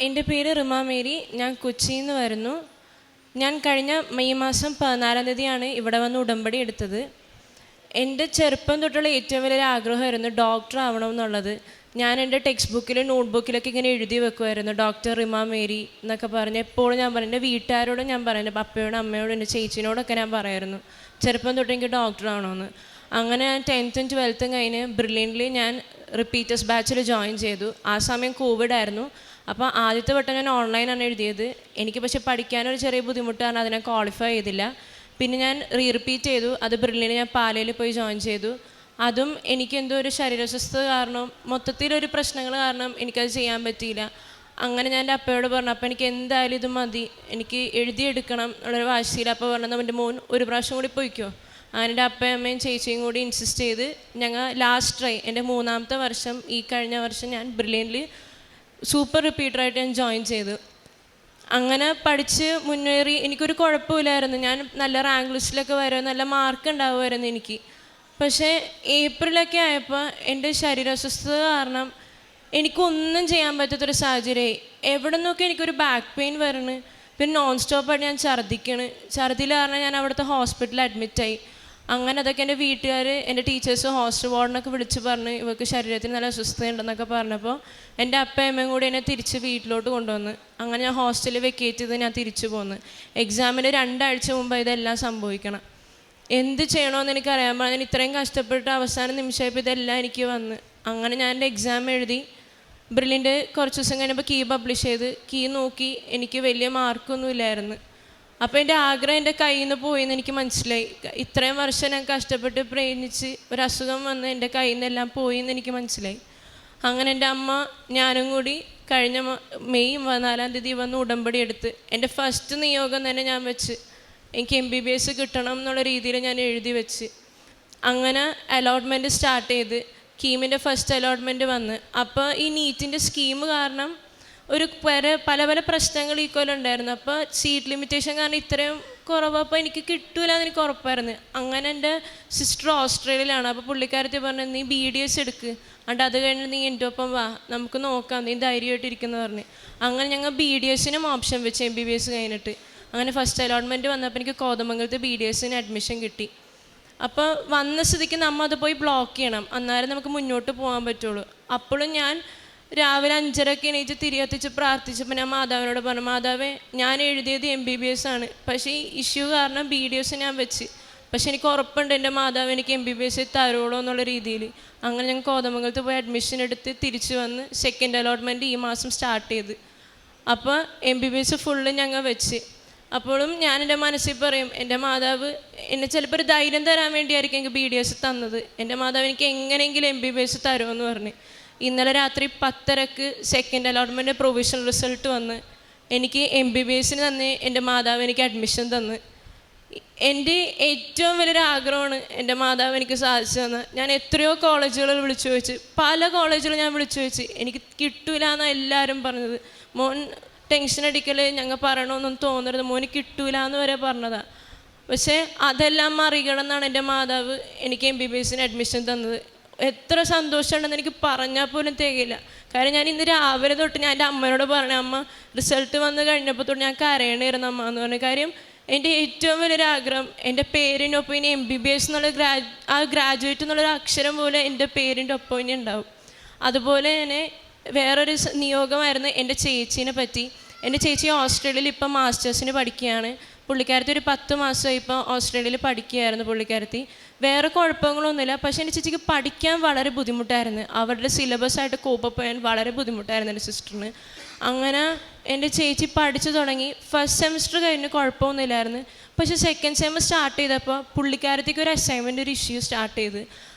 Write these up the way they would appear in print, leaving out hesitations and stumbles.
എൻ്റെ പേര് റിമ മേരി. ഞാൻ കൊച്ചിയിൽ നിന്ന് വരുന്നു. ഞാൻ കഴിഞ്ഞ മെയ് മാസം 14-ാം തീയതിയാണ് ഇവിടെ വന്ന് ഉടമ്പടി എടുത്തത്. എൻ്റെ ചെറുപ്പം തൊട്ടുള്ള ഏറ്റവും വലിയൊരു ആഗ്രഹമായിരുന്നു ഡോക്ടർ ആവണമെന്നുള്ളത്. ഞാൻ എൻ്റെ ടെക്സ്റ്റ് ബുക്കിലും നോട്ട് ബുക്കിലൊക്കെ ഇങ്ങനെ എഴുതി വെക്കുമായിരുന്നു, ഡോക്ടർ റിമ മേരി എന്നൊക്കെ പറഞ്ഞ്. എപ്പോഴും ഞാൻ പറഞ്ഞു, എൻ്റെ വീട്ടുകാരോടും ഞാൻ പറയുന്നത്, പപ്പയോടും അമ്മയോടും എൻ്റെ ചേച്ചിനോടൊക്കെ ഞാൻ പറയായിരുന്നു ചെറുപ്പം തൊട്ട് എനിക്ക് ഡോക്ടർ ആവണമെന്ന്. അങ്ങനെ ഞാൻ 10th 12th കഴിഞ്ഞ് ബ്രില്യൻ്റിൽ ഞാൻ റിപ്പീറ്റേഴ്സ് ബാച്ചിൽ ജോയിൻ ചെയ്തു. ആ സമയം കോവിഡായിരുന്നു. അപ്പോൾ ആദ്യത്തെ വട്ടം ഞാൻ ഓൺലൈനാണ് എഴുതിയത്. എനിക്ക് പക്ഷേ പഠിക്കാനൊരു ചെറിയ ബുദ്ധിമുട്ടാണ്, അതിനെ ക്വാളിഫൈ ചെയ്തില്ല. പിന്നെ ഞാൻ റിപ്പീറ്റ് ചെയ്തു. അത് ബ്രില്യൻ്റിൽ ഞാൻ പാലയിൽ പോയി ജോയിൻ ചെയ്തു. അതും എനിക്കെന്തോ ഒരു ശരീരാസ്വസ്ഥത കാരണം, മൊത്തത്തിലൊരു പ്രശ്നങ്ങൾ കാരണം എനിക്കത് ചെയ്യാൻ പറ്റിയില്ല. അങ്ങനെ ഞാൻ എൻ്റെ അപ്പയോട് പറഞ്ഞു, അപ്പോൾ എനിക്ക് എന്തായാലും ഇത് മതി, എനിക്ക് എഴുതിയെടുക്കണം എന്നുള്ളൊരു വാശിയില്ല. അപ്പോൾ പറഞ്ഞത്, എൻ്റെ മോൻ ഒരു പ്രാവശ്യം കൂടി പോയിക്കോ. അങ്ങനെ എൻ്റെ അപ്പയും അമ്മയും ചേച്ചിയും കൂടി ഇൻസിസ്റ്റ് ചെയ്ത് ഞങ്ങൾ ലാസ്റ്റ് ട്രൈ, എൻ്റെ 3ാമത്തെ വർഷം, ഈ കഴിഞ്ഞ വർഷം ഞാൻ ബ്രില്യൻ്റിൽ സൂപ്പർ റിപ്പീറ്ററായിട്ട് ഞാൻ ജോയിൻ ചെയ്തു. അങ്ങനെ പഠിച്ച് മുന്നേറി. എനിക്കൊരു കുഴപ്പമില്ലായിരുന്നു. ഞാൻ നല്ല റാങ്ക് ലിസ്റ്റിലൊക്കെ വരും, നല്ല മാർക്ക് ഉണ്ടാവുമായിരുന്നു എനിക്ക്. പക്ഷേ ഏപ്രിലൊക്കെ ആയപ്പോൾ എൻ്റെ ശരീരാസ്വസ്ഥത കാരണം എനിക്കൊന്നും ചെയ്യാൻ പറ്റാത്തൊരു സാഹചര്യമായി. എവിടെ നിന്നൊക്കെ എനിക്കൊരു ബാക്ക് പെയിൻ വരണം. പിന്നെ നോൺ സ്റ്റോപ്പായിട്ട് ഞാൻ ഛർദിയിൽ കാരണം ഞാൻ അവിടുത്തെ ഹോസ്പിറ്റലിൽ അഡ്മിറ്റായി. അങ്ങനെ അതൊക്കെ എൻ്റെ വീട്ടുകാർ, എൻ്റെ ടീച്ചേഴ്സ്, ഹോസ്റ്റൽ വാർഡനൊക്കെ വിളിച്ച് പറഞ്ഞ് ഇവർക്ക് ശരീരത്തിന് നല്ല അസ്വസ്ഥതയുണ്ടെന്നൊക്കെ പറഞ്ഞപ്പോൾ എൻ്റെ അപ്പയും അമ്മയും കൂടി എന്നെ തിരിച്ച് വീട്ടിലോട്ട് കൊണ്ടുവന്ന്. അങ്ങനെ ഞാൻ ഹോസ്റ്റലിൽ വെക്കേറ്റ് ചെയ്ത് ഞാൻ തിരിച്ചു പോന്ന്. എക്സാമിന് 2 ആഴ്ച മുമ്പ് ഇതെല്ലാം സംഭവിക്കണം. എന്ത് ചെയ്യണമെന്ന് എനിക്കറിയാൻ പാടില്ല. ഞാൻ ഇത്രയും കഷ്ടപ്പെട്ട് അവസാന നിമിഷമായപ്പോൾ ഇതെല്ലാം എനിക്ക് വന്ന്. അങ്ങനെ ഞാൻ എൻ്റെ എക്സാം എഴുതി. ബ്രില്യൻ്റ് കുറച്ച് ദിവസം കഴിഞ്ഞപ്പോൾ കീ പബ്ലിഷ് ചെയ്ത്. കീ നോക്കി എനിക്ക് വലിയ മാർക്കൊന്നും ഇല്ലായിരുന്നു. അപ്പോൾ എൻ്റെ ആഗ്രഹം എൻ്റെ കയ്യിൽ നിന്ന് പോയെന്ന് എനിക്ക് മനസ്സിലായി. ഇത്രയും വർഷം ഞാൻ കഷ്ടപ്പെട്ട് പ്രയത്നിച്ച് ഒരസുഖം വന്ന് എൻ്റെ കയ്യിൽ നിന്നെല്ലാം പോയെന്ന് എനിക്ക് മനസ്സിലായി. അങ്ങനെ എൻ്റെ അമ്മ ഞാനും കൂടി കഴിഞ്ഞ മെയ് 14-ാം തീയതി വന്ന് ഉടമ്പടി എടുത്ത് എൻ്റെ ഫസ്റ്റ് നിയോഗം തന്നെ ഞാൻ വെച്ച്, എനിക്ക് MBBS കിട്ടണം എന്നുള്ള രീതിയിൽ ഞാൻ എഴുതി വെച്ച്. അങ്ങനെ അലോട്ട്മെൻറ്റ് സ്റ്റാർട്ട് ചെയ്ത്. കീമിൻ്റെ ഫസ്റ്റ് അലോട്ട്മെൻറ്റ് വന്ന്. അപ്പോൾ ഈ നീറ്റിൻ്റെ സ്കീം കാരണം ഒരു പല പല പ്രശ്നങ്ങൾ ഈ കൊല്ലം ഉണ്ടായിരുന്നു. അപ്പോൾ സീറ്റ് ലിമിറ്റേഷൻ കാരണം ഇത്രയും കുറവ്, അപ്പോൾ എനിക്ക് കിട്ടൂല എന്ന് എനിക്ക് ഉറപ്പായിരുന്നു. അങ്ങനെ എൻ്റെ സിസ്റ്റർ ഓസ്ട്രേലിയയിലാണ്. അപ്പോൾ പുള്ളിക്കാരത്തി പറഞ്ഞു, നീ BDS എടുക്ക്, എന്നിട്ട് അത് കഴിഞ്ഞ് നീ എൻ്റെ ഒപ്പം വാ, നമുക്ക് നോക്കാം, നീ ധൈര്യമായിട്ടിരിക്കുന്നു പറഞ്ഞ്. അങ്ങനെ ഞങ്ങൾ BDSനും ഓപ്ഷൻ വെച്ച് MBBS കഴിഞ്ഞിട്ട്. അങ്ങനെ ഫസ്റ്റ് അലോട്ട്മെൻറ്റ് വന്നപ്പോൾ എനിക്ക് കോതമംഗലത്ത് BDSന് അഡ്മിഷൻ കിട്ടി. അപ്പോൾ വന്ന സ്ഥിതിക്ക് നമ്മൾ അത് പോയി ബ്ലോക്ക് ചെയ്യണം, അന്നേരം നമുക്ക് മുന്നോട്ട് പോകാൻ പറ്റുള്ളൂ. അപ്പോഴും ഞാൻ രാവിലെ 5:30 എണീച്ച് തിരികത്തിച്ച് പ്രാർത്ഥിച്ചപ്പോൾ ഞാൻ മാതാവിനോട് പറഞ്ഞു, മാതാവേ, ഞാൻ എഴുതിയത് MBBS ആണ്, പക്ഷേ ഈ ഇഷ്യൂ കാരണം BDS ഞാൻ വെച്ച്. പക്ഷെ എനിക്ക് ഉറപ്പുണ്ട് എൻ്റെ മാതാവ് എനിക്ക് MBBS തരുള്ളൂ എന്നുള്ള രീതിയിൽ. അങ്ങനെ ഞങ്ങൾ കോതമംഗലത്ത് പോയി അഡ്മിഷൻ എടുത്ത് തിരിച്ച് വന്ന് സെക്കൻഡ് അലോട്ട്മെൻറ്റ് ഈ മാസം സ്റ്റാർട്ട് ചെയ്ത്. അപ്പോൾ MBBS ഫുള്ള് ഞങ്ങൾ വെച്ച്. അപ്പോഴും ഞാൻ എൻ്റെ മനസ്സിൽ പറയും, എൻ്റെ മാതാവ് എന്നെ ചിലപ്പോൾ ഒരു ധൈര്യം തരാൻ വേണ്ടിയായിരിക്കും എനിക്ക് BDS തന്നത്. എൻ്റെ മാതാവ് എനിക്ക് എങ്ങനെയെങ്കിലും MBBS തരുമെന്ന് പറഞ്ഞ്. ഇന്നലെ രാത്രി 10:30 സെക്കൻഡ് അലോട്ട്മെൻറ്റ് പ്രൊവിഷണൽ റിസൾട്ട് വന്ന് എനിക്ക് MBBSന് തന്നെ എൻ്റെ മാതാവ് എനിക്ക് അഡ്മിഷൻ തന്ന്. എൻ്റെ ഏറ്റവും വലിയൊരു ആഗ്രഹമാണ് എൻ്റെ മാതാവ് എനിക്ക് സാധിച്ചു തന്നത്. ഞാൻ എത്രയോ കോളേജുകളിൽ വിളിച്ചു ചോദിച്ച്, പല കോളേജുകളും ഞാൻ വിളിച്ചു ചോദിച്ച്, എനിക്ക് കിട്ടൂല എന്നാണ് എല്ലാവരും പറഞ്ഞത്. മോൻ ടെൻഷൻ അടിക്കൽ, ഞങ്ങൾ പറയണമെന്നൊന്നും തോന്നരുത്, മോന് കിട്ടൂല എന്ന് വരെ പറഞ്ഞതാണ്. പക്ഷേ അതെല്ലാം മറികടന്നാണ് എൻ്റെ മാതാവ് എനിക്ക് MBBSന് അഡ്മിഷൻ തന്നത്. എത്ര സന്തോഷമുണ്ടെന്ന് എനിക്ക് പറഞ്ഞാൽ പോലും തികയില്ല. കാരണം ഞാൻ ഇന്ന് രാവിലെ തൊട്ട് ഞാൻ എൻ്റെ അമ്മയോട് പറഞ്ഞു, അമ്മ റിസൾട്ട് വന്ന് കഴിഞ്ഞപ്പോൾ തൊട്ട് ഞാൻ കരയണമായിരുന്നു അമ്മ എന്ന് പറഞ്ഞ കാര്യം. എൻ്റെ ഏറ്റവും വലിയൊരു ആഗ്രഹം എൻ്റെ പേരിൻ്റെ ഒപ്പം ഇനി MBBS എന്നുള്ള ഗ്രാജുവേറ്റ് എന്നുള്ളൊരു അക്ഷരം പോലെ എൻ്റെ പേരിൻ്റെ ഒപ്പം ഇനി ഉണ്ടാവും. അതുപോലെ തന്നെ വേറൊരു നിയോഗമായിരുന്നു എൻ്റെ ചേച്ചീനെ പറ്റി. എൻ്റെ ചേച്ചി ഓസ്ട്രേലിയയിൽ ഇപ്പം മാസ്റ്റേഴ്സിന് പഠിക്കുകയാണ്. പുള്ളിക്കാരത്തി ഒരു 10 മാസമായി ഇപ്പോൾ ഓസ്ട്രേലിയയിൽ പഠിക്കുകയായിരുന്നു പുള്ളിക്കാരത്തി. വേറെ കുഴപ്പങ്ങളൊന്നുമില്ല. പക്ഷേ എൻ്റെ ചേച്ചിക്ക് പഠിക്കാൻ വളരെ ബുദ്ധിമുട്ടായിരുന്നു. അവരുടെ സിലബസായിട്ട് കോപ്പപ്പ് ചെയ്യാൻ വളരെ ബുദ്ധിമുട്ടായിരുന്നു എൻ്റെ സിസ്റ്ററിന്. അങ്ങനെ എൻ്റെ ചേച്ചി പഠിച്ചു തുടങ്ങി. ഫസ്റ്റ് സെമിസ്റ്റർ കഴിഞ്ഞ് കുഴപ്പമൊന്നുമില്ലായിരുന്നു. പക്ഷേ സെക്കൻഡ് സെമസ്റ്റർ സ്റ്റാർട്ട് ചെയ്തപ്പോൾ പുള്ളിക്കാരത്തിക്ക് ഒരു അസൈൻമെൻ്റ് ഒരു ഇഷ്യൂ സ്റ്റാർട്ട് ചെയ്ത്.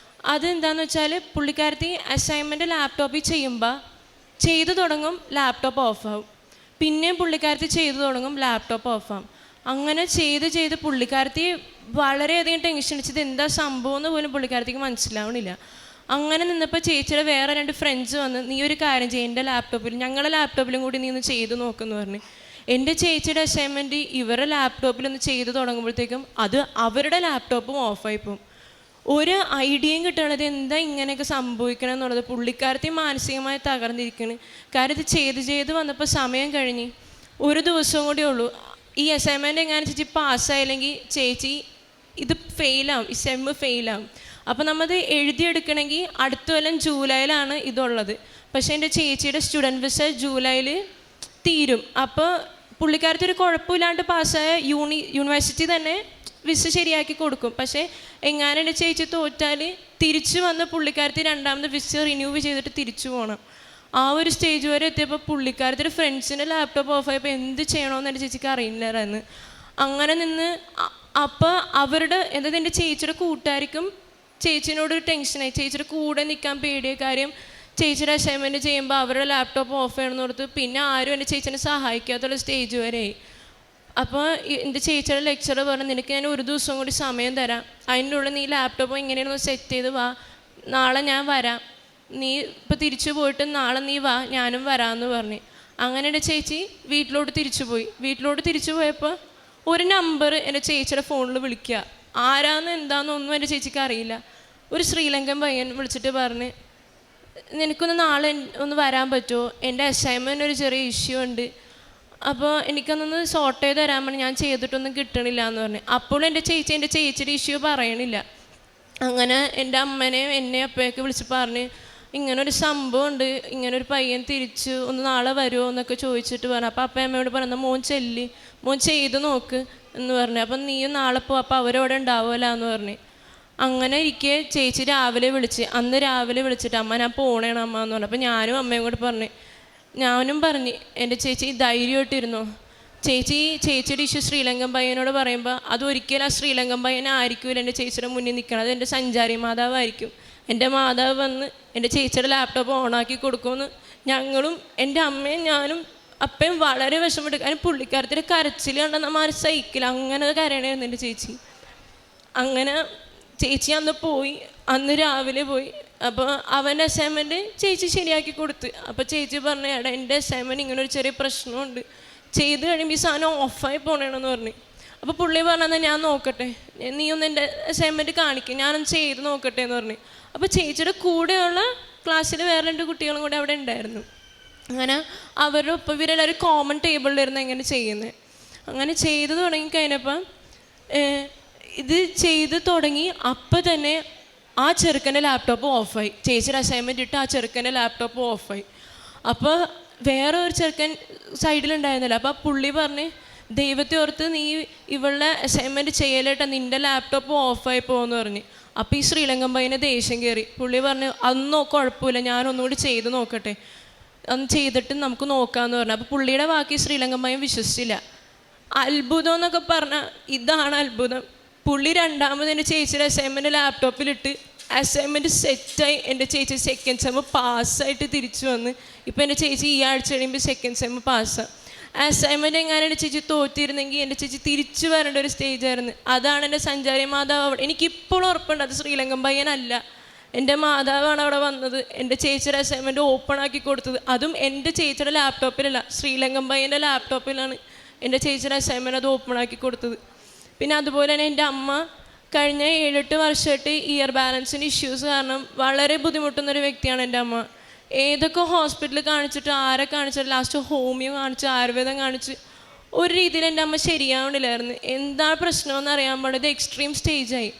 അതെന്താണെന്ന് വെച്ചാൽ പുള്ളിക്കാരത്തി അസൈൻമെൻറ്റ് ലാപ്ടോപ്പിൽ ചെയ്യുമ്പോൾ ചെയ്തു തുടങ്ങും, ലാപ്ടോപ്പ് ഓഫാവും. പിന്നെയും പുള്ളിക്കാരത്തി ചെയ്തു തുടങ്ങും, ലാപ്ടോപ്പ് ഓഫാവും. അങ്ങനെ ചെയ്ത് പുള്ളിക്കാരത്തി വളരെയധികം ടെൻഷൻ അടിച്ചത് എന്താ സംഭവം എന്ന് പോലും പുള്ളിക്കാരത്തിക്ക് മനസ്സിലാവണില്ല. അങ്ങനെ നിന്നപ്പോൾ ചേച്ചിയുടെ വേറെ 2 ഫ്രണ്ട്സ് വന്ന്, നീ ഒരു കാര്യം ചെയ്യും, എൻ്റെ ലാപ്ടോപ്പിൽ, ഞങ്ങളുടെ ലാപ്ടോപ്പിലും കൂടി നീ ഒന്ന് ചെയ്ത് നോക്കുമെന്ന് പറഞ്ഞ്. എൻ്റെ ചേച്ചിയുടെ അസൈൻമെൻറ്റ് ഇവരുടെ ലാപ്ടോപ്പിൽ ഒന്ന് ചെയ്ത് തുടങ്ങുമ്പോഴത്തേക്കും അത് അവരുടെ ലാപ്ടോപ്പും ഓഫായി പോകും. ഒരു ഐഡിയയും കിട്ടണത് എന്താ ഇങ്ങനെയൊക്കെ സംഭവിക്കണം എന്നുള്ളത്. പുള്ളിക്കാരത്തി മാനസികമായി തകർന്നിരിക്കണം. കാരണം ഇത് ചെയ്ത് വന്നപ്പോൾ സമയം കഴിഞ്ഞ് ഒരു ദിവസവും കൂടി ഉള്ളൂ. ഈ അസൈൻമെൻറ്റ് എങ്ങനെ ചേച്ചി പാസ്സായില്ലെങ്കിൽ ചേച്ചി ഇത് ഫെയിലാവും, ഈ സെമ്മ് ഫെയിലാവും. അപ്പോൾ നമ്മത് എഴുതിയെടുക്കണമെങ്കിൽ അടുത്ത കൊല്ലം ജൂലൈയിലാണ് ഇതുള്ളത്. പക്ഷേ എൻ്റെ ചേച്ചിയുടെ സ്റ്റുഡൻറ്റ് വിസ ജൂലൈയിൽ തീരും. അപ്പോൾ പുള്ളിക്കാരത്തി ഒരു കുഴപ്പമില്ലാണ്ട് പാസ്സായ യൂണിവേഴ്സിറ്റി തന്നെ വിസ ശരിയാക്കി കൊടുക്കും. പക്ഷേ എങ്ങാനും എൻ്റെ ചേച്ചി തോറ്റാൽ തിരിച്ചു വന്ന് പുള്ളിക്കാരത്തി രണ്ടാമത് വിസ റിന്യൂവ് ചെയ്തിട്ട് തിരിച്ചു പോകണം. ആ ഒരു സ്റ്റേജ് വരെ എത്തിയപ്പോൾ പുള്ളിക്കാരത്തിൻ്റെ ഫ്രണ്ട്സിൻ്റെ ലാപ്ടോപ്പ് ഓഫായപ്പോൾ എന്ത് ചെയ്യണമെന്ന് എൻ്റെ ചേച്ചിക്ക് അറിയില്ലായിരുന്നു. അങ്ങനെ നിന്ന് അപ്പോൾ അവരുടെ എന്താ എൻ്റെ ചേച്ചിയുടെ കൂട്ടുകാർക്കും ചേച്ചിനോട് ടെൻഷനായി. ചേച്ചിയുടെ കൂടെ നിൽക്കാൻ പേടിയ കാര്യം, ചേച്ചിയുടെ അസൈൻമെൻറ്റ് ചെയ്യുമ്പോൾ അവരുടെ ലാപ്ടോപ്പ് ഓഫ് ചെയ്യണമെന്ന് ഓർത്ത് പിന്നെ ആരും എൻ്റെ ചേച്ചിനെ സഹായിക്കാത്തുള്ള സ്റ്റേജ് വരെ. അപ്പോൾ എൻ്റെ ചേച്ചിയുടെ ലെക്ചർ പറഞ്ഞു, നിനക്ക് ഞാൻ ഒരു ദിവസം കൂടി സമയം തരാം, അതിൻ്റെ ഉള്ളിൽ നീ ലാപ്ടോപ്പ് ഇങ്ങനെയൊന്ന് സെറ്റ് ചെയ്ത് വാ, നാളെ ഞാൻ വരാം, നീ ഇപ്പോൾ തിരിച്ചു പോയിട്ട് നാളെ നീ വാ, ഞാനും വരാമെന്ന് പറഞ്ഞു. അങ്ങനെ എൻ്റെ ചേച്ചി വീട്ടിലോട്ട് തിരിച്ചു പോയപ്പോൾ ഒരു നമ്പർ എൻ്റെ ചേച്ചിയുടെ ഫോണിൽ വിളിക്കുക. ആരാന്ന് എന്താണെന്നൊന്നും എൻ്റെ ചേച്ചിക്ക് അറിയില്ല. ഒരു ശ്രീലങ്കൻ പയ്യൻ വിളിച്ചിട്ട് പറഞ്ഞ്, നിനക്കൊന്ന് നാളെ ഒന്ന് വരാൻ പറ്റുമോ, എൻ്റെ അസൈൻമെൻറ്റ് ഒരു ചെറിയ ഇഷ്യൂ ഉണ്ട്, അപ്പോൾ എനിക്കൊന്നൊന്ന് സോർട്ട് ചെയ്ത് തരാൻ വേണ്ടി, ഞാൻ ചെയ്തിട്ടൊന്നും കിട്ടണില്ല എന്ന് പറഞ്ഞു. അപ്പോൾ എൻ്റെ ചേച്ചിയുടെ ഇഷ്യൂ പറയണില്ല. അങ്ങനെ എൻ്റെ അമ്മനെയും എന്നെ അപ്പയൊക്കെ വിളിച്ച് പറഞ്ഞ്, ഇങ്ങനൊരു സംഭവം ഉണ്ട്, ഇങ്ങനൊരു പയ്യൻ തിരിച്ചു ഒന്ന് നാളെ വരുമോ എന്നൊക്കെ ചോദിച്ചിട്ട് പറഞ്ഞു. അപ്പോൾ അപ്പ അമ്മയോട് പറഞ്ഞു, മോൻ ചെയ്ത് നോക്ക് എന്ന് പറഞ്ഞു. അപ്പം നീയും നാളെ പോ, അപ്പോൾ അവരവിടെ ഉണ്ടാവുമല്ലോ എന്ന് പറഞ്ഞു. അങ്ങനെ ഇരിക്കെ ചേച്ചി അന്ന് രാവിലെ വിളിച്ചിട്ട്, അമ്മ ഞാൻ പോണേണ് അമ്മ എന്ന് പറഞ്ഞു. അപ്പോൾ ഞാനും അമ്മയും കൂടെ പറഞ്ഞു എൻ്റെ ചേച്ചി ധൈര്യമായിട്ടിരുന്നു. ചേച്ചിയുടെ ഇഷ്യൂ ശ്രീലങ്കൻ പയ്യനോട് പറയുമ്പോൾ അതൊരിക്കലും ആ ശ്രീലങ്കൻ പയ്യനായിരിക്കില്ല എൻ്റെ ചേച്ചിയുടെ മുന്നിൽ നിൽക്കണം, അത് എൻ്റെ സഞ്ചാരി മാതാവായിരിക്കും. എൻ്റെ മാതാവ് വന്ന് എൻ്റെ ചേച്ചിയുടെ ലാപ്ടോപ്പ് ഓണാക്കി കൊടുക്കുമെന്ന് ഞങ്ങളും എൻ്റെ അമ്മയും ഞാനും അപ്പയും വളരെ വിഷമപ്പെട്ടു. കാരണം പുള്ളിക്കാരത്തിൻ്റെ കരച്ചിൽ കണ്ട നമ്മൾ സൈക്കിൾ അങ്ങനെ കരയണമായിരുന്നു എൻ്റെ ചേച്ചി. അങ്ങനെ ചേച്ചി അന്ന് രാവിലെ പോയി. അപ്പോൾ അവൻ്റെ അസൈൻമെൻറ്റ് ചേച്ചി ശരിയാക്കി കൊടുത്ത്. അപ്പോൾ ചേച്ചി പറഞ്ഞു, എടാ എൻ്റെ അസൈൻമെൻറ്റ് ഇങ്ങനെ ഒരു ചെറിയ പ്രശ്നമുണ്ട്, ചെയ്ത് കഴിയുമ്പോൾ ഈ സാധനം ഓഫായി പോകണമെന്ന് പറഞ്ഞു. അപ്പോൾ പുള്ളി പറഞ്ഞാൽ ഞാൻ നോക്കട്ടെ, നീ ഒന്ന് എൻ്റെ അസൈൻമെൻറ്റ് കാണിക്കും, ഞാനൊന്ന് ചെയ്ത് നോക്കട്ടെ എന്ന് പറഞ്ഞു. അപ്പോൾ ചേച്ചിയുടെ കൂടെയുള്ള ക്ലാസ്സിൽ വേറെ 2 കുട്ടികളും കൂടെ അവിടെ ഉണ്ടായിരുന്നു. അങ്ങനെ അവരുടെ ഒപ്പം ഇവരെല്ലാവരും കോമൺ ടേബിളിലിരുന്ന് എങ്ങനെ ചെയ്യുന്നത്. അങ്ങനെ ചെയ്ത് തുടങ്ങിക്കഴിഞ്ഞപ്പം ഇത് ചെയ്ത് തുടങ്ങി അപ്പം തന്നെ ആ ചെറുക്കൻ്റെ ലാപ്ടോപ്പ് ഓഫായി. ചേച്ചിയുടെ അസൈൻമെൻറ്റ് ഇട്ട് ആ ചെറുക്കൻ്റെ ലാപ്ടോപ്പ് ഓഫായി. അപ്പോൾ വേറെ ഒരു ചെറുക്കൻ സൈഡിലുണ്ടായിരുന്നില്ല. അപ്പോൾ പുള്ളി പറഞ്ഞ്, ദൈവത്തെ ഓർത്ത് നീ ഇവളുടെ അസൈൻമെൻറ്റ് ചെയ്യലേട്ടാ, നിൻ്റെ ലാപ്ടോപ്പ് ഓഫായി പോകുമെന്ന് പറഞ്ഞ്. അപ്പോൾ ഈ ശ്രീലങ്കൻ പയ്യനെ ദേഷ്യം കയറി. പുള്ളി പറഞ്ഞു, അതൊന്നും കുഴപ്പമില്ല, ഞാനൊന്നുകൂടി ചെയ്ത് നോക്കട്ടെ, അന്ന് ചെയ്തിട്ട് നമുക്ക് നോക്കാമെന്ന് പറഞ്ഞു. അപ്പോൾ പുള്ളിയുടെ ബാക്കി ശ്രീലങ്കൻ പയ്യൻ വിശ്വസിച്ചില്ല. അത്ഭുതം എന്നൊക്കെ പറഞ്ഞാൽ ഇതാണ് അത്ഭുതം. പുള്ളി രണ്ടാമത് എൻ്റെ ചേച്ചിയുടെ അസൈൻമെൻറ്റ് ലാപ്ടോപ്പിലിട്ട് അസൈൻമെൻറ്റ് സെറ്റായി എൻ്റെ ചേച്ചി സെക്കൻഡ് സെമ്മ് പാസ്സായിട്ട് തിരിച്ചു വന്ന്. ഇപ്പോൾ എൻ്റെ ചേച്ചി ഈ ആഴ്ച കഴിയുമ്പോൾ സെക്കൻഡ് സെമ്മ് പാസ്സാണ്. അസൈൻമെൻറ്റ് എങ്ങനെ എൻ്റെ ചേച്ചി തോറ്റിരുന്നെങ്കിൽ എൻ്റെ ചേച്ചി തിരിച്ചു വരേണ്ട ഒരു സ്റ്റേജായിരുന്നു. അതാണ് എൻ്റെ സഞ്ചാരി മാതാവ് അവിടെ. എനിക്കിപ്പോഴും ഉറപ്പുണ്ട് അത് ശ്രീലങ്കൻ പയ്യനല്ല, എൻ്റെ മാതാവാണ് അവിടെ വന്നത്, എൻ്റെ ചേച്ചിയുടെ അസൈൻമെൻറ്റ് ഓപ്പൺ ആക്കി കൊടുത്തത്. അതും എൻ്റെ ചേച്ചിയുടെ ലാപ്ടോപ്പിലല്ല, ശ്രീലങ്കൻ പയ്യൻ്റെ ലാപ്ടോപ്പിലാണ് എൻ്റെ ചേച്ചിയുടെ അസൈൻമെൻറ്റ് അത് ഓപ്പൺ ആക്കി കൊടുത്തത്. പിന്നെ അതുപോലെ തന്നെ എൻ്റെ അമ്മ കഴിഞ്ഞ 7-8 വർഷമായിട്ട് ഇയർ ബാലൻസിൻ്റെ ഇഷ്യൂസ് കാരണം വളരെ ബുദ്ധിമുട്ടുന്നൊരു വ്യക്തിയാണ് എൻ്റെ അമ്മ. ഏതൊക്കെ ഹോസ്പിറ്റലിൽ കാണിച്ചിട്ട് ആരെ കാണിച്ചിട്ട് ലാസ്റ്റ് ഹോമിയോ കാണിച്ച് ആയുർവേദം കാണിച്ച് ഒരു രീതിയിൽ എൻ്റെ അമ്മ ശരിയാവണില്ലായിരുന്നു. എന്താ പ്രശ്നമെന്ന് അറിയാൻ പാടില്ല, ഇത് എക്സ്ട്രീം സ്റ്റേജായി.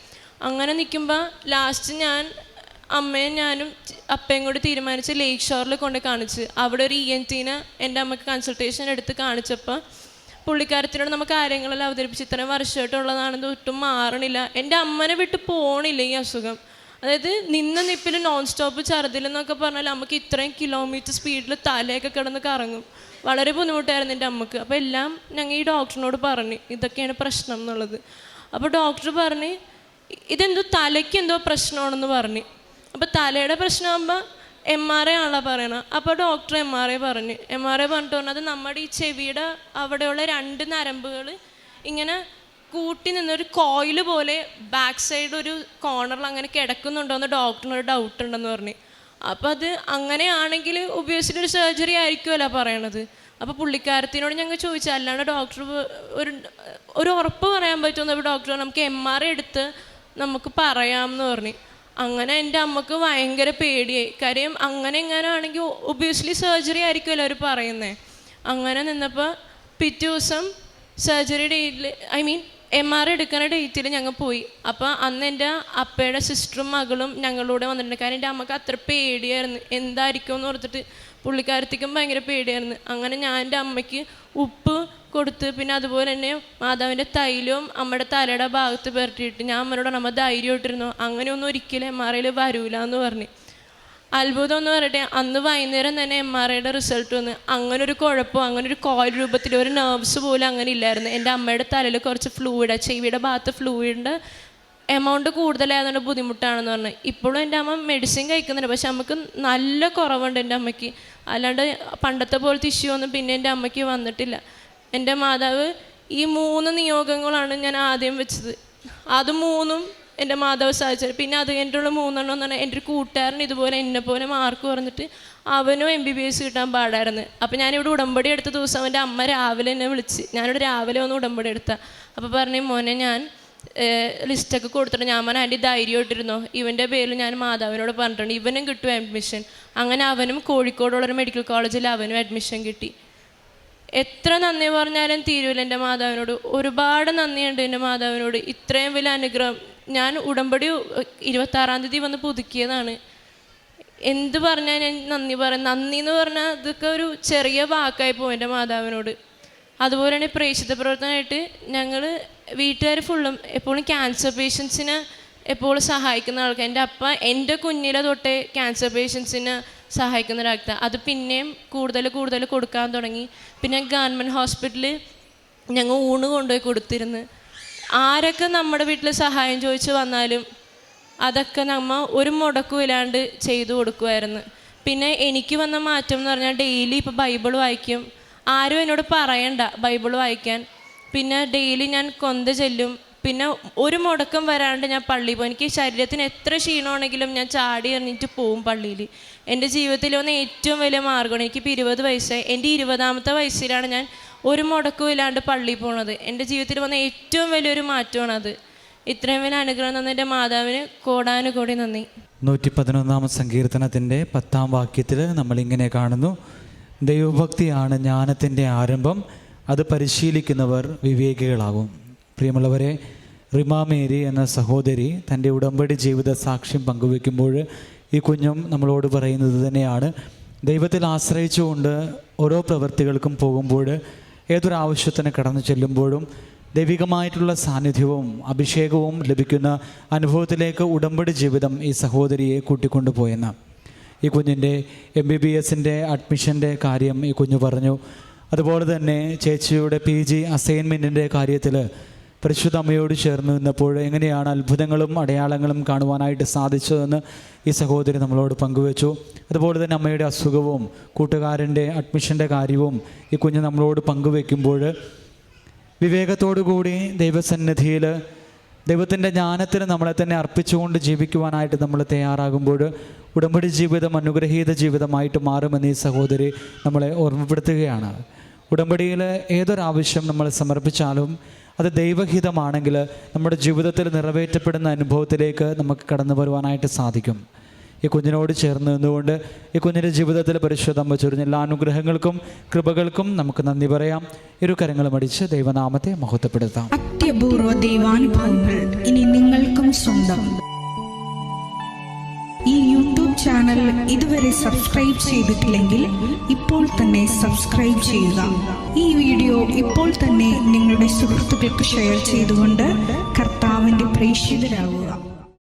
അങ്ങനെ നിൽക്കുമ്പോൾ ലാസ്റ്റ് ഞാൻ അമ്മയും ഞാനും അപ്പയും കൂടി തീരുമാനിച്ച് ലേക്ക് ഷോറിൽ കൊണ്ട് കാണിച്ച് അവിടെ ഒരു ENT എൻ്റെ അമ്മയ്ക്ക് കൺസൾട്ടേഷൻ എടുത്ത് കാണിച്ചപ്പോൾ പുള്ളിക്കാരത്തിനോട് നമുക്ക് കാര്യങ്ങളെല്ലാം അവതരിപ്പിച്ച് ഇത്രയും വർഷമായിട്ടുള്ളതാണെന്ന് ഒട്ടും മാറണില്ല, എൻ്റെ അമ്മനെ വിട്ട് പോകണില്ല ഈ അസുഖം. അതായത് നിപ്പിൽ നോൺ സ്റ്റോപ്പ് ഛർദിലെന്നൊക്കെ പറഞ്ഞാൽ നമുക്ക് ഇത്രയും കിലോമീറ്റർ സ്പീഡിൽ തലയൊക്കെ കിടന്ന് കറങ്ങും. വളരെ ബുദ്ധിമുട്ടായിരുന്നു എൻ്റെ അമ്മക്ക്. അപ്പോൾ എല്ലാം ഞങ്ങൾ ഈ ഡോക്ടറിനോട് പറഞ്ഞു ഇതൊക്കെയാണ് പ്രശ്നം എന്നുള്ളത്. അപ്പോൾ ഡോക്ടർ പറഞ്ഞ് ഇതെന്തോ തലയ്ക്ക് എന്തോ പ്രശ്നമാണെന്ന് പറഞ്ഞു. അപ്പോൾ തലയുടെ പ്രശ്നമാകുമ്പോൾ MRI ആണല്ലോ പറയണം. അപ്പോൾ ഡോക്ടർ MRI പറഞ്ഞിട്ട് അത് നമ്മുടെ ഈ ചെവിയുടെ അവിടെയുള്ള 2 നരമ്പുകൾ ഇങ്ങനെ കൂട്ടി നിന്നൊരു കോയിൽ പോലെ ബാക്ക് സൈഡ് ഒരു കോർണറിൽ അങ്ങനെ കിടക്കുന്നുണ്ടോ എന്ന് ഡോക്ടറിനൊരു ഡൗട്ട് ഉണ്ടെന്ന് പറഞ്ഞു. അപ്പോൾ അത് അങ്ങനെയാണെങ്കിൽ ഒബ്വിയസ്ലി ഒരു സർജറി ആയിരിക്കുമല്ലോ പറയണത്. അപ്പോൾ പുള്ളിക്കാരത്തിനോട് ഞങ്ങൾ ചോദിച്ചു, അല്ലാണ്ട് ഡോക്ടർ ഒരു ഉറപ്പ് പറയാൻ പറ്റുമെന്ന്. അപ്പോൾ ഡോക്ടർ നമുക്ക് MRI എടുത്ത് നമുക്ക് പറയാമെന്ന് പറഞ്ഞു. അങ്ങനെ എൻ്റെ അമ്മക്ക് ഭയങ്കര പേടിയായി. കാര്യം അങ്ങനെ എങ്ങനെയാണെങ്കിൽ ഒബ്വിയസ്ലി സർജറി ആയിരിക്കുമല്ലോ അവർ പറയുന്നത്. അങ്ങനെ നിന്നപ്പോൾ പിറ്റേ ദിവസം സർജറി ഡേറ്റിൽ MRI എടുക്കുന്ന ഡേറ്റിൽ ഞങ്ങൾ പോയി. അപ്പോൾ അന്ന് എൻ്റെ അപ്പയുടെ സിസ്റ്ററും മകളും ഞങ്ങളൂടെ വന്നിട്ടുണ്ട്. കാരണം എൻ്റെ അമ്മക്ക് അത്ര പേടിയായിരുന്നു, എന്തായിരിക്കും എന്ന് ഓർത്തിട്ട്. പുള്ളിക്കാരത്തേക്കും ഭയങ്കര പേടിയായിരുന്നു. അങ്ങനെ ഞാൻ എൻ്റെ അമ്മയ്ക്ക് ഉപ്പ് കൊടുത്ത്, പിന്നെ അതുപോലെ തന്നെ മാതാവിൻ്റെ തൈലവും അമ്മയുടെ തലയുടെ ഭാഗത്ത് പുരട്ടിയിട്ട് ഞാൻ അമ്മയോട് അമ്മ ധൈര്യമായിട്ടിരുന്നു, അങ്ങനെയൊന്നും ഒരിക്കലും MRIയിൽ വരൂല എന്ന് പറഞ്ഞു. അത്ഭുതം എന്ന് പറയട്ടെ, അന്ന് വൈകുന്നേരം തന്നെ MRIയുടെ റിസൾട്ട് വന്ന്. അങ്ങനെ ഒരു കുഴപ്പം, അങ്ങനെ ഒരു കോയിൽ രൂപത്തിൽ ഒരു നെർവ്സ് പോലും അങ്ങനെ ഇല്ലായിരുന്നു. എൻ്റെ അമ്മയുടെ തലയിൽ കുറച്ച് ഫ്ലൂയിഡ്, ചെവിയുടെ ഭാഗത്ത് ഫ്ലൂയിഡിൻ്റെ എമൗണ്ട് കൂടുതലായതുകൊണ്ട് ബുദ്ധിമുട്ടാണെന്ന് പറഞ്ഞു. ഇപ്പോഴും എൻ്റെ അമ്മ മെഡിസിൻ കഴിക്കുന്നുണ്ട്, പക്ഷെ നമുക്ക് നല്ല കുറവുണ്ട് എൻ്റെ അമ്മയ്ക്ക്. അല്ലാണ്ട് പണ്ടത്തെ പോലത്തെ ഇഷ്യൂ ഒന്നും പിന്നെ എൻ്റെ അമ്മയ്ക്ക് വന്നിട്ടില്ല. എൻ്റെ മാതാവ് ഈ 3 നിയോഗങ്ങളാണ് ഞാൻ ആദ്യം വെച്ചത്. അത് 3 എൻ്റെ മാതാവ് സാധിച്ചത്. പിന്നെ അത് കഴിഞ്ഞിട്ടുള്ള 3 എന്ന് പറഞ്ഞാൽ എൻ്റെ ഒരു കൂട്ടുകാരൻ ഇതുപോലെ എന്നെപ്പോലെ മാർക്ക് പറഞ്ഞിട്ട് അവനും MBBS കിട്ടാൻ പാടായിരുന്നു. അപ്പോൾ ഞാനിവിടെ ഉടമ്പടി എടുത്ത ദിവസം എൻ്റെ അമ്മ രാവിലെ എന്നെ വിളിച്ച്, ഞാനിവിടെ രാവിലെ വന്ന് ഉടമ്പടി എടുത്ത. അപ്പോൾ പറഞ്ഞു, മോനെ ഞാൻ ലിസ്റ്റൊക്കെ കൊടുത്തിട്ട് ഞാൻ പറഞ്ഞ ആൻറ്റി ധൈര്യമായിട്ടിരുന്നോ, ഇവൻ്റെ പേരിൽ ഞാൻ മാതാവിനോട് പറഞ്ഞിട്ടുണ്ട്, ഇവനും കിട്ടും അഡ്മിഷൻ. അങ്ങനെ അവനും കോഴിക്കോടുള്ളൊരു മെഡിക്കൽ കോളേജിൽ അവനും അഡ്മിഷൻ കിട്ടി. എത്ര നന്ദി പറഞ്ഞാലും തീരുവില്ല എൻ്റെ മാതാവിനോട്. ഒരുപാട് നന്ദിയുണ്ട് എൻ്റെ മാതാവിനോട്. ഇത്രയും വലിയ അനുഗ്രഹം. ഞാൻ ഉടമ്പടി 26-ാം തീയതി വന്ന് പുതുക്കിയതാണ്. എന്ത് പറഞ്ഞാൽ ഞാൻ നന്ദി പറയും. നന്ദി എന്ന് പറഞ്ഞാൽ അതൊക്കെ ഒരു ചെറിയ വാക്കായി പോകും എൻ്റെ മാതാവിനോട്. അതുപോലെ തന്നെ പ്രേക്ഷിത പ്രവർത്തനമായിട്ട് ഞങ്ങൾ വീട്ടുകാർ ഫുള്ളും എപ്പോഴും ക്യാൻസർ പേഷ്യൻസിനെ എപ്പോഴും സഹായിക്കുന്ന ആൾക്കാർ. എൻ്റെ അപ്പ എൻ്റെ കുഞ്ഞിലെ തൊട്ടേ ക്യാൻസർ പേഷ്യൻസിനെ സഹായിക്കുന്ന ഒരാൾക്കാർ. അത് പിന്നെയും കൂടുതൽ കൊടുക്കാൻ തുടങ്ങി. പിന്നെ ഗവൺമെൻറ് ഹോസ്പിറ്റലിൽ ഞങ്ങൾ ഊണ് കൊണ്ടുപോയി കൊടുത്തിരുന്നു. ആരൊക്കെ നമ്മുടെ വീട്ടിൽ സഹായം ചോദിച്ച് വന്നാലും അതൊക്കെ നമ്മ ഒരു മുടക്കും ഇല്ലാണ്ട് ചെയ്തു കൊടുക്കുമായിരുന്നു. പിന്നെ എനിക്ക് വന്ന മാറ്റം എന്ന് പറഞ്ഞാൽ ഡെയിലി ഇപ്പോൾ ബൈബിൾ വായിക്കും. ആരും എന്നോട് പറയണ്ട ബൈബിൾ വായിക്കാൻ. പിന്നെ ഡെയിലി ഞാൻ കൊന്ത ചെല്ലും. പിന്നെ ഒരു മുടക്കം വരാണ്ട് ഞാൻ പള്ളിയിൽ പോകും. എനിക്ക് ശരീരത്തിന് എത്ര ക്ഷീണമാണെങ്കിലും ഞാൻ ചാടി എറിഞ്ഞിട്ട് പോവും പള്ളിയിൽ. എൻ്റെ ജീവിതത്തിൽ വന്ന ഏറ്റവും വലിയ മാർഗ്ഗമാണ്. എനിക്കിപ്പോൾ 20 വയസ്സായി. എൻ്റെ 20ാമത്തെ വയസ്സിലാണ് ഞാൻ ഒരു മുടക്കവും ഇല്ലാണ്ട് പള്ളിയിൽ പോണത്. എൻ്റെ ജീവിതത്തിൽ വന്ന ഏറ്റവും വലിയൊരു മാറ്റമാണത്. ഇത്രയും വലിയ അനുഗ്രഹം തന്ന എൻ്റെ മാതാവിന് കോടാനുകോടി നന്ദി. 111-ാം സങ്കീർത്തനത്തിൻ്റെ 10-ാം വാക്യത്തിൽ നമ്മളിങ്ങനെ കാണുന്നു, ദൈവഭക്തിയാണ് ജ്ഞാനത്തിൻ്റെ ആരംഭം, അത് പരിശീലിക്കുന്നവർ വിവേകികളാകും. പ്രിയമുള്ളവരെ, റിമാ മേരി എന്ന സഹോദരി തൻ്റെ ഉടമ്പടി ജീവിത സാക്ഷ്യം പങ്കുവെക്കുമ്പോൾ ഈ കുഞ്ഞും നമ്മളോട് പറയുന്നത് തന്നെയാണ്. ദൈവത്തിൽ ആശ്രയിച്ചുകൊണ്ട് ഓരോ പ്രവൃത്തികൾക്കും പോകുമ്പോൾ, ഏതൊരാവശ്യത്തിന് കടന്നു ചെല്ലുമ്പോഴും ദൈവികമായിട്ടുള്ള സാന്നിധ്യവും അഭിഷേകവും ലഭിക്കുന്ന അനുഭവത്തിലേക്ക് ഉടമ്പടി ജീവിതം ഈ സഹോദരിയെ കൂട്ടിക്കൊണ്ടുപോയെന്ന്. ഈ കുഞ്ഞിൻ്റെ MBBSൻ്റെ അഡ്മിഷൻ്റെ കാര്യം ഈ കുഞ്ഞു പറഞ്ഞു. അതുപോലെ തന്നെ ചേച്ചിയുടെ PG അസൈൻമെൻറ്റിൻ്റെ കാര്യത്തിൽ പരിശുദ്ധ അമ്മയോട് ചേർന്ന് നിന്നപ്പോൾ എങ്ങനെയാണ് അത്ഭുതങ്ങളും അടയാളങ്ങളും കാണുവാനായിട്ട് സാധിച്ചതെന്ന് ഈ സഹോദരി നമ്മളോട് പങ്കുവെച്ചു. അതുപോലെ തന്നെ അമ്മയുടെ അസുഖവും കൂട്ടുകാരൻ്റെ അഡ്മിഷൻ്റെ കാര്യവും ഈ കുഞ്ഞ് നമ്മളോട് പങ്കുവെക്കുമ്പോൾ വിവേകത്തോടു കൂടി ദൈവസന്നിധിയിൽ ദൈവത്തിൻ്റെ ജ്ഞാനത്തിന് നമ്മളെ തന്നെ അർപ്പിച്ചുകൊണ്ട് ജീവിക്കുവാനായിട്ട് നമ്മൾ തയ്യാറാകുമ്പോൾ ഉടമ്പടി ജീവിതം അനുഗ്രഹീത ജീവിതമായിട്ട് മാറുമെന്ന് ഈ സഹോദരി നമ്മളെ ഓർമ്മപ്പെടുത്തുകയാണ്. ഉടമ്പടിയിൽ ഏതൊരാവശ്യം നമ്മൾ സമർപ്പിച്ചാലും അത് ദൈവഹിതമാണെങ്കിൽ നമ്മുടെ ജീവിതത്തിൽ നിറവേറ്റപ്പെടുന്ന അനുഭവത്തിലേക്ക് നമുക്ക് കടന്നു വരുവാനായിട്ട് സാധിക്കും. ഈ കുഞ്ഞിനോട് ചേർന്ന് നിന്നുകൊണ്ട് ഈ കുഞ്ഞിൻ്റെ ജീവിതത്തിൽ പരിശുദ്ധ അമ്മ ചൊരിഞ്ഞ എല്ലാ അനുഗ്രഹങ്ങൾക്കും കൃപകൾക്കും നമുക്ക് നന്ദി പറയാം. ഇരു കരങ്ങളും അടിച്ച് ദൈവനാമത്തെ മഹത്വപ്പെടുത്താം. അത്യപൂർവ ദൈവാനുഭവങ്ങൾ ഇനി നിങ്ങൾക്കും സ്വന്തം. ഈ യൂട്യൂബ് ചാനൽ ഇതുവരെ സബ്സ്ക്രൈബ് ചെയ്തിട്ടില്ലെങ്കിൽ ഇപ്പോൾ തന്നെ സബ്സ്ക്രൈബ് ചെയ്യുക. ഈ വീഡിയോ ഇപ്പോൾ തന്നെ നിങ്ങളുടെ സുഹൃത്തുക്കൾക്ക് ഷെയർ ചെയ്തുകൊണ്ട് കർത്താവിൻ്റെ പ്രേക്ഷിതരാകുക.